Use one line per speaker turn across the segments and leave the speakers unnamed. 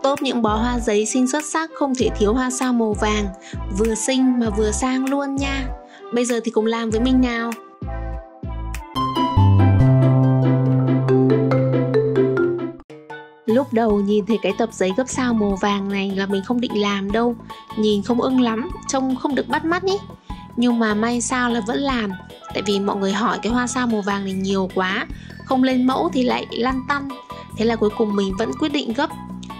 Top những bó hoa giấy xinh xuất sắc không thể thiếu hoa sao màu vàng, vừa xinh mà vừa sang luôn nha. Bây giờ thì cùng làm với mình nào. Lúc đầu nhìn thấy cái tập giấy gấp sao màu vàng này là mình không định làm đâu, nhìn không ưng lắm, trông không được bắt mắt ý. Nhưng mà may sao là vẫn làm, tại vì mọi người hỏi cái hoa sao màu vàng này nhiều quá, không lên mẫu thì lại lăn tăn. Thế là cuối cùng mình vẫn quyết định gấp.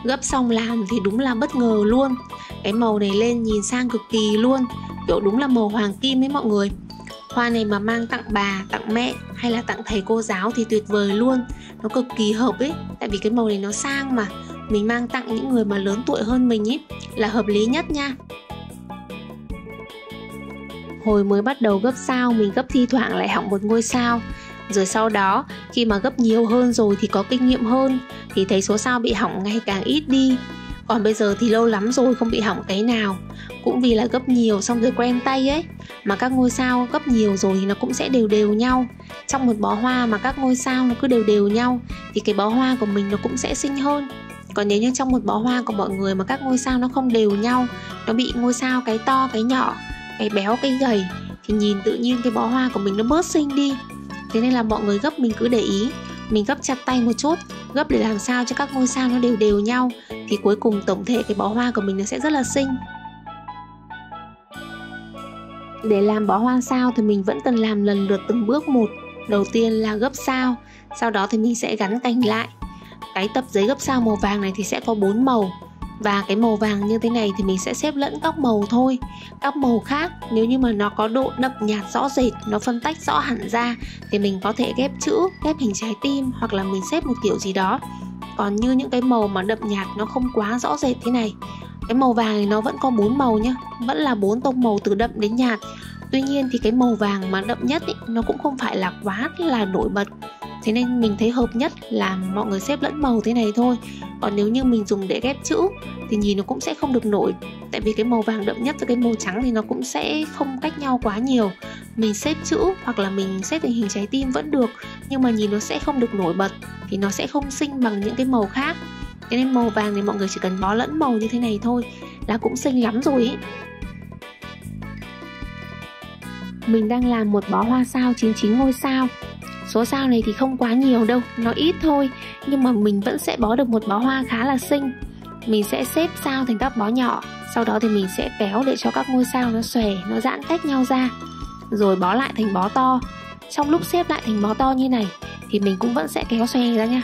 Gấp xong làm thì đúng là bất ngờ luôn. Cái màu này lên nhìn sang cực kỳ luôn, kiểu đúng là màu hoàng kim ấy mọi người. Hoa này mà mang tặng bà, tặng mẹ hay là tặng thầy cô giáo thì tuyệt vời luôn. Nó cực kỳ hợp ấy, tại vì cái màu này nó sang mà. Mình mang tặng những người mà lớn tuổi hơn mình ấy là hợp lý nhất nha. Hồi mới bắt đầu gấp sao mình gấp thi thoảng lại hỏng một ngôi sao. Rồi sau đó khi mà gấp nhiều hơn rồi thì có kinh nghiệm hơn, thì thấy số sao bị hỏng ngày càng ít đi. Còn bây giờ thì lâu lắm rồi không bị hỏng cái nào. Cũng vì là gấp nhiều xong rồi quen tay ấy. Mà các ngôi sao gấp nhiều rồi thì nó cũng sẽ đều đều nhau. Trong một bó hoa mà các ngôi sao nó cứ đều đều nhau thì cái bó hoa của mình nó cũng sẽ xinh hơn. Còn nếu như trong một bó hoa của mọi người mà các ngôi sao nó không đều nhau, nó bị ngôi sao cái to cái nhỏ, cái béo cái gầy, thì nhìn tự nhiên cái bó hoa của mình nó bớt xinh đi. Thế nên là mọi người gấp mình cứ để ý, mình gấp chặt tay một chút, gấp để làm sao cho các ngôi sao nó đều đều nhau, thì cuối cùng tổng thể cái bó hoa của mình nó sẽ rất là xinh. Để làm bó hoa sao thì mình vẫn cần làm lần lượt từng bước một. Đầu tiên là gấp sao, sau đó thì mình sẽ gắn cành lại. Cái tập giấy gấp sao màu vàng này thì sẽ có 4 màu. Và cái màu vàng như thế này thì mình sẽ xếp lẫn các màu thôi. Các màu khác nếu như mà nó có độ đậm nhạt rõ rệt, nó phân tách rõ hẳn ra thì mình có thể ghép chữ, ghép hình trái tim, hoặc là mình xếp một kiểu gì đó. Còn như những cái màu mà đậm nhạt nó không quá rõ rệt thế này, cái màu vàng này nó vẫn có 4 màu nhá, vẫn là 4 tông màu từ đậm đến nhạt. Tuy nhiên thì cái màu vàng mà đậm nhất ý, nó cũng không phải là quá là nổi bật. Thế nên mình thấy hợp nhất là mọi người xếp lẫn màu thế này thôi. Còn nếu như mình dùng để ghép chữ thì nhìn nó cũng sẽ không được nổi. Tại vì cái màu vàng đậm nhất với cái màu trắng thì nó cũng sẽ không cách nhau quá nhiều. Mình xếp chữ hoặc là mình xếp thành hình trái tim vẫn được, nhưng mà nhìn nó sẽ không được nổi bật, thì nó sẽ không xinh bằng những cái màu khác. Thế nên màu vàng thì mọi người chỉ cần bó lẫn màu như thế này thôi là cũng xinh lắm rồi ý. Mình đang làm một bó hoa sao 99 ngôi sao. Số sao này thì không quá nhiều đâu, nó ít thôi, nhưng mà mình vẫn sẽ bó được một bó hoa khá là xinh. Mình sẽ xếp sao thành các bó nhỏ, sau đó thì mình sẽ kéo để cho các ngôi sao nó xòe, nó giãn cách nhau ra, rồi bó lại thành bó to. Trong lúc xếp lại thành bó to như này thì mình cũng vẫn sẽ kéo xòe ra nha.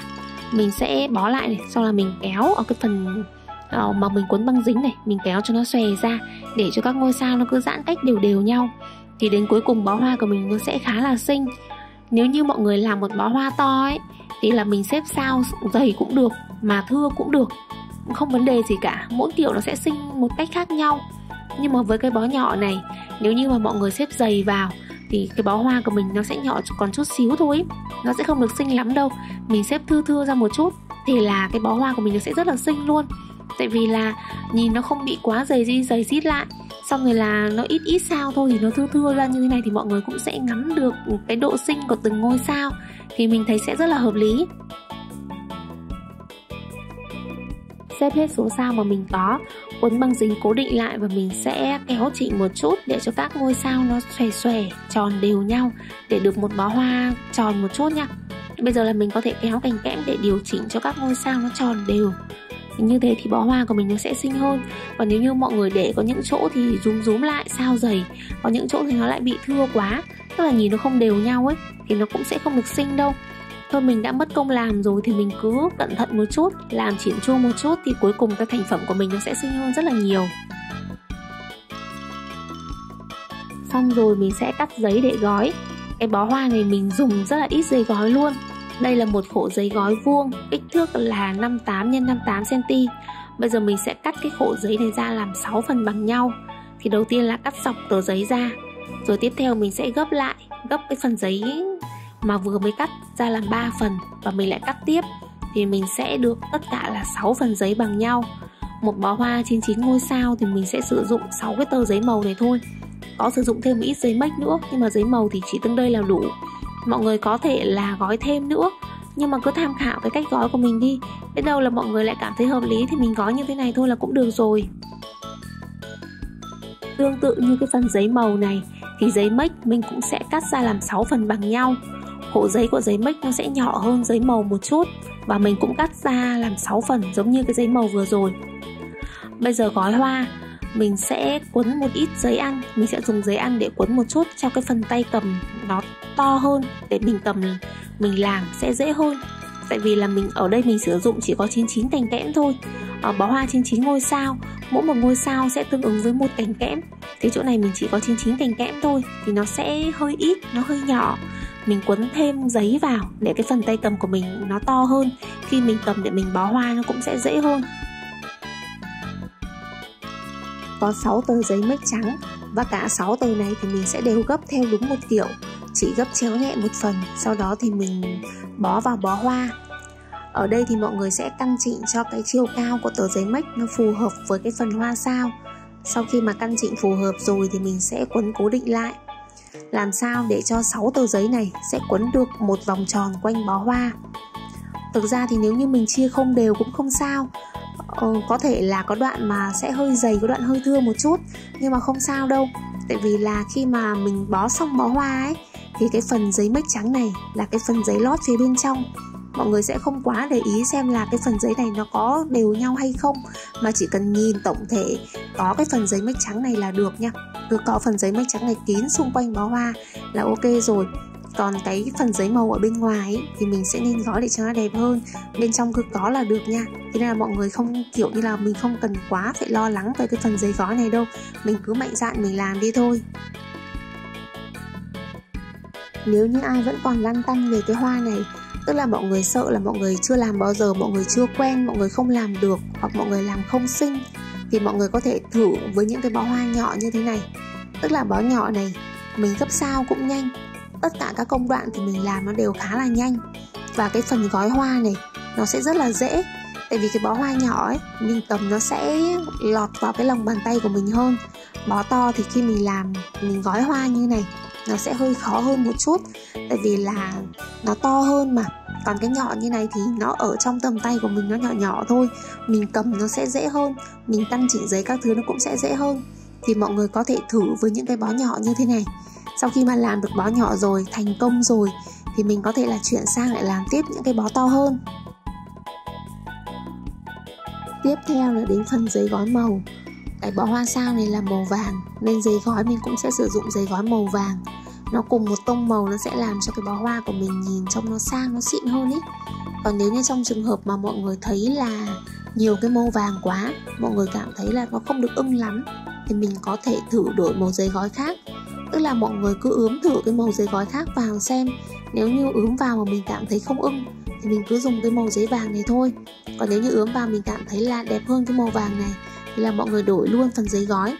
Mình sẽ bó lại này, sau là mình kéo ở cái phần mà mình cuốn băng dính này, mình kéo cho nó xòe ra để cho các ngôi sao nó cứ giãn cách đều đều nhau. Thì đến cuối cùng bó hoa của mình nó sẽ khá là xinh. Nếu như mọi người làm một bó hoa to ấy thì là mình xếp sao dày cũng được, mà thưa cũng được, không vấn đề gì cả. Mỗi kiểu nó sẽ xinh một cách khác nhau. Nhưng mà với cái bó nhỏ này, nếu như mà mọi người xếp dày vào thì cái bó hoa của mình nó sẽ nhỏ còn chút xíu thôi, nó sẽ không được xinh lắm đâu. Mình xếp thưa thưa ra một chút thì là cái bó hoa của mình nó sẽ rất là xinh luôn. Tại vì là nhìn nó không bị quá dày rít lại, xong rồi là nó ít ít sao thôi thì nó thưa thưa ra như thế này thì mọi người cũng sẽ ngắm được cái độ xinh của từng ngôi sao, thì mình thấy sẽ rất là hợp lý. Xếp hết số sao mà mình có, cuốn băng dính cố định lại và mình sẽ kéo chỉ một chút để cho các ngôi sao nó xòe xòe tròn đều nhau để được một bó hoa tròn một chút nha. Bây giờ là mình có thể kéo cành kẽm để điều chỉnh cho các ngôi sao nó tròn đều. Như thế thì bó hoa của mình nó sẽ xinh hơn. Còn nếu như mọi người để có những chỗ thì rúm lại sao dày, có những chỗ thì nó lại bị thưa quá, tức là nhìn nó không đều nhau ấy, thì nó cũng sẽ không được xinh đâu. Thôi mình đã mất công làm rồi thì mình cứ cẩn thận một chút, làm chỉn chu một chút thì cuối cùng cái thành phẩm của mình nó sẽ xinh hơn rất là nhiều. Xong rồi mình sẽ cắt giấy để gói. Cái bó hoa này mình dùng rất là ít giấy gói luôn. Đây là một khổ giấy gói vuông, kích thước là 58 x 58 cm. Bây giờ mình sẽ cắt cái khổ giấy này ra làm 6 phần bằng nhau. Thì đầu tiên là cắt dọc tờ giấy ra, rồi tiếp theo mình sẽ gấp lại, gấp cái phần giấy mà vừa mới cắt ra làm 3 phần và mình lại cắt tiếp, thì mình sẽ được tất cả là 6 phần giấy bằng nhau. Một bó hoa 99 ngôi sao thì mình sẽ sử dụng 6 cái tờ giấy màu này thôi. Có sử dụng thêm một ít giấy mách nữa, nhưng mà giấy màu thì chỉ từng đây là đủ. Mọi người có thể là gói thêm nữa, Nhưng mà cứ tham khảo cái cách gói của mình đi, biết đâu là mọi người lại cảm thấy hợp lý thì mình gói như thế này thôi là cũng được rồi. Tương tự như cái phần giấy màu này thì giấy make mình cũng sẽ cắt ra làm 6 phần bằng nhau. Hộ giấy của giấy make nó sẽ nhỏ hơn giấy màu một chút, và mình cũng cắt ra làm 6 phần giống như cái giấy màu vừa rồi. Bây giờ gói hoa, mình sẽ quấn một ít giấy ăn. Mình sẽ dùng giấy ăn để quấn một chút cho cái phần tay cầm nó to hơn, để mình cầm mình làm sẽ dễ hơn. Tại vì là mình ở đây mình sử dụng chỉ có 99 cành kẽm thôi. Ở bó hoa 99 ngôi sao, mỗi một ngôi sao sẽ tương ứng với một cành kẽm. Thì chỗ này mình chỉ có 99 cành kẽm thôi, thì nó sẽ hơi ít, nó hơi nhỏ. Mình quấn thêm giấy vào để cái phần tay cầm của mình nó to hơn. Khi mình cầm để mình bó hoa nó cũng sẽ dễ hơn. Có 6 tờ giấy make trắng, và cả 6 tờ này thì mình sẽ đều gấp theo đúng một kiểu, chỉ gấp chéo nhẹ một phần, sau đó thì mình bó vào bó hoa. Ở đây thì mọi người sẽ căn chỉnh cho cái chiều cao của tờ giấy make nó phù hợp với cái phần hoa sao. Sau khi mà căn chỉnh phù hợp rồi thì mình sẽ quấn cố định lại. Làm sao để cho 6 tờ giấy này sẽ quấn được một vòng tròn quanh bó hoa. Thực ra thì nếu như mình chia không đều cũng không sao. Có thể là có đoạn mà sẽ hơi dày, có đoạn hơi thưa một chút, nhưng mà không sao đâu. Tại vì là khi mà mình bó xong bó hoa ấy, thì cái phần giấy make trắng này là cái phần giấy lót phía bên trong. Mọi người sẽ không quá để ý xem là cái phần giấy này nó có đều nhau hay không, mà chỉ cần nhìn tổng thể có cái phần giấy make trắng này là được nha. Cứ có phần giấy make trắng này kín xung quanh bó hoa là ok rồi. Còn cái phần giấy màu ở bên ngoài ấy, thì mình sẽ nên gói để cho nó đẹp hơn. Bên trong cứ có là được nha. Thế nên là mọi người không kiểu như là mình không cần quá phải lo lắng về cái phần giấy gói này đâu. Mình cứ mạnh dạn mình làm đi thôi. Nếu như ai vẫn còn lăn tăn về cái hoa này, tức là mọi người sợ là mọi người chưa làm bao giờ, mọi người chưa quen, mọi người không làm được, hoặc mọi người làm không xinh, thì mọi người có thể thử với những cái bó hoa nhỏ như thế này. Tức là bó nhỏ này mình gấp sao cũng nhanh, tất cả các công đoạn thì mình làm nó đều khá là nhanh. Và cái phần gói hoa này nó sẽ rất là dễ. Tại vì cái bó hoa nhỏ ấy, mình cầm nó sẽ lọt vào cái lòng bàn tay của mình hơn. Bó to thì khi mình làm, mình gói hoa như này, nó sẽ hơi khó hơn một chút. Tại vì là nó to hơn mà. Còn cái nhỏ như này thì nó ở trong tầm tay của mình, nó nhỏ nhỏ thôi. Mình cầm nó sẽ dễ hơn, mình căn chỉnh giấy các thứ nó cũng sẽ dễ hơn. Thì mọi người có thể thử với những cái bó nhỏ như thế này. Sau khi mà làm được bó nhỏ rồi, thành công rồi, thì mình có thể là chuyển sang lại làm tiếp những cái bó to hơn. Tiếp theo là đến phần giấy gói màu. Cái bó hoa sao này là màu vàng, nên giấy gói mình cũng sẽ sử dụng giấy gói màu vàng. Nó cùng một tông màu nó sẽ làm cho cái bó hoa của mình nhìn trông nó sang, nó xịn hơn ý. Còn nếu như trong trường hợp mà mọi người thấy là nhiều cái màu vàng quá, mọi người cảm thấy là nó không được ưng lắm, thì mình có thể thử đổi màu giấy gói khác. Tức là mọi người cứ ướm thử cái màu giấy gói khác vào xem. Nếu như ướm vào mà mình cảm thấy không ưng thì mình cứ dùng cái màu giấy vàng này thôi. Còn nếu như ướm vào mình cảm thấy là đẹp hơn cái màu vàng này thì là mọi người đổi luôn phần giấy gói.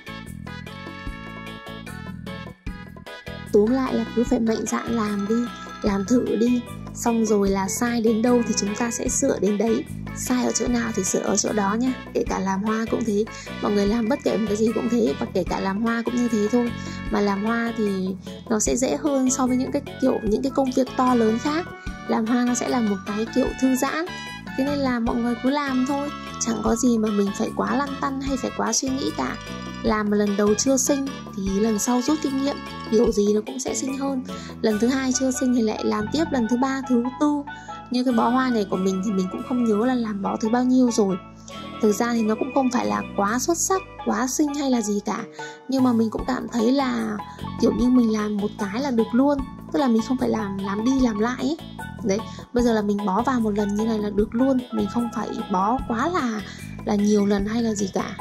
Túm lại là cứ phải mạnh dạn làm đi, làm thử đi. Xong rồi là sai đến đâu thì chúng ta sẽ sửa đến đấy. Sai ở chỗ nào thì sửa ở chỗ đó nha. Kể cả làm hoa cũng thế. Mọi người làm bất kể một cái gì cũng thế. Và kể cả làm hoa cũng như thế thôi. Mà làm hoa thì nó sẽ dễ hơn so với những cái kiểu, những cái công việc to lớn khác. Làm hoa nó sẽ là một cái kiểu thư giãn. Thế nên là mọi người cứ làm thôi. Chẳng có gì mà mình phải quá lăn tăn hay phải quá suy nghĩ cả. Làm mà lần đầu chưa xinh thì lần sau rút kinh nghiệm, kiểu gì nó cũng sẽ xinh hơn. Lần thứ hai chưa xinh thì lại làm tiếp lần thứ ba, thứ tư. Như cái bó hoa này của mình thì mình cũng không nhớ là làm bó thứ bao nhiêu rồi. Thực ra thì nó cũng không phải là quá xuất sắc, quá xinh hay là gì cả. Nhưng mà mình cũng cảm thấy là kiểu như mình làm một cái là được luôn. Tức là mình không phải làm đi làm lại ấy. Đấy, bây giờ là mình bó vào một lần như này là được luôn. Mình không phải bó quá là nhiều lần hay là gì cả.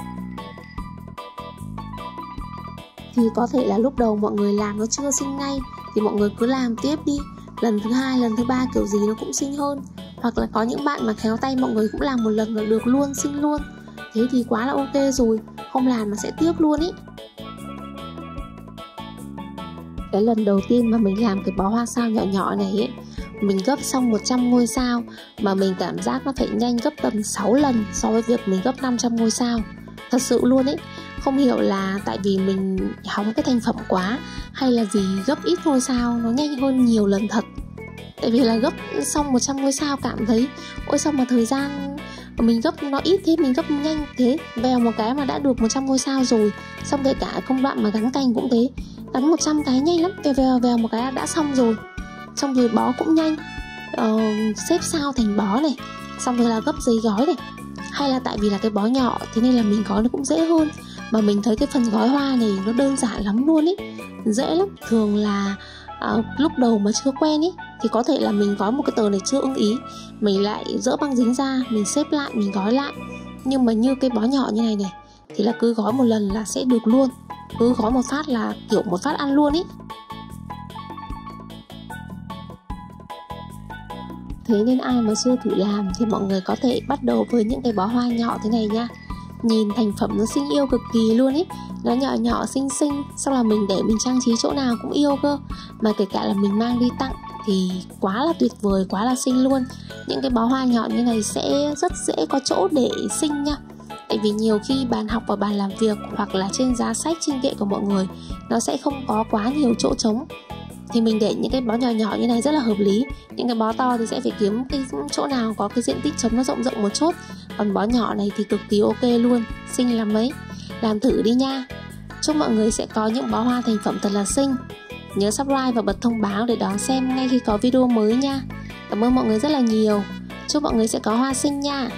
Thì có thể là lúc đầu mọi người làm nó chưa xinh ngay thì mọi người cứ làm tiếp đi. Lần thứ hai, lần thứ ba kiểu gì nó cũng xinh hơn. Hoặc là có những bạn mà khéo tay mọi người cũng làm một lần là được luôn, xinh luôn. Thế thì quá là ok rồi. Không làm mà sẽ tiếc luôn ý. Cái lần đầu tiên mà mình làm cái bó hoa sao nhỏ nhỏ này ấy, mình gấp xong 100 ngôi sao mà mình cảm giác nó phải nhanh gấp tầm 6 lần so với việc mình gấp 500 ngôi sao. Thật sự luôn ấy. Không hiểu là tại vì mình hóng cái thành phẩm quá hay là gì, gấp ít ngôi sao nó nhanh hơn nhiều lần thật. Tại vì là gấp xong 100 ngôi sao cảm thấy ôi sao mà thời gian mình gấp nó ít thế, mình gấp nhanh thế, vèo một cái mà đã được 100 ngôi sao rồi. Xong kể cả công đoạn mà gắn cành cũng thế, gắn 100 cái nhanh lắm, vèo một cái đã xong rồi. Xong rồi bó cũng nhanh, xếp sao thành bó này, xong rồi là gấp giấy gói này. Hay là tại vì là cái bó nhỏ thế nên là mình gói nó cũng dễ hơn. Mà mình thấy cái phần gói hoa này nó đơn giản lắm luôn ý, dễ lắm. Thường là lúc đầu mà chưa quen ý thì có thể là mình gói một cái tờ này chưa ưng ý, mình lại dỡ băng dính ra, mình xếp lại, mình gói lại. Nhưng mà như cái bó nhỏ như này này thì là cứ gói một lần là sẽ được luôn, cứ gói một phát là kiểu một phát ăn luôn ý. Thế nên ai mà chưa thử làm thì mọi người có thể bắt đầu với những cái bó hoa nhỏ thế này nha. Nhìn thành phẩm nó xinh yêu cực kỳ luôn ý, nó nhỏ nhỏ xinh xinh, xong là mình để mình trang trí chỗ nào cũng yêu cơ. Mà kể cả là mình mang đi tặng thì quá là tuyệt vời, quá là xinh luôn. Những cái bó hoa nhỏ như này sẽ rất dễ có chỗ để xinh nha. Tại vì nhiều khi bàn học và bàn làm việc hoặc là trên giá sách, trên kệ của mọi người nó sẽ không có quá nhiều chỗ trống, thì mình để những cái bó nhỏ nhỏ như này rất là hợp lý. Những cái bó to thì sẽ phải kiếm cái chỗ nào có cái diện tích trống nó rộng rộng một chút. Còn bó nhỏ này thì cực kỳ ok luôn, xinh lắm ấy. Làm thử đi nha. Chúc mọi người sẽ có những bó hoa thành phẩm thật là xinh. Nhớ subscribe và bật thông báo để đón xem ngay khi có video mới nha. Cảm ơn mọi người rất là nhiều. Chúc mọi người sẽ có hoa xinh nha.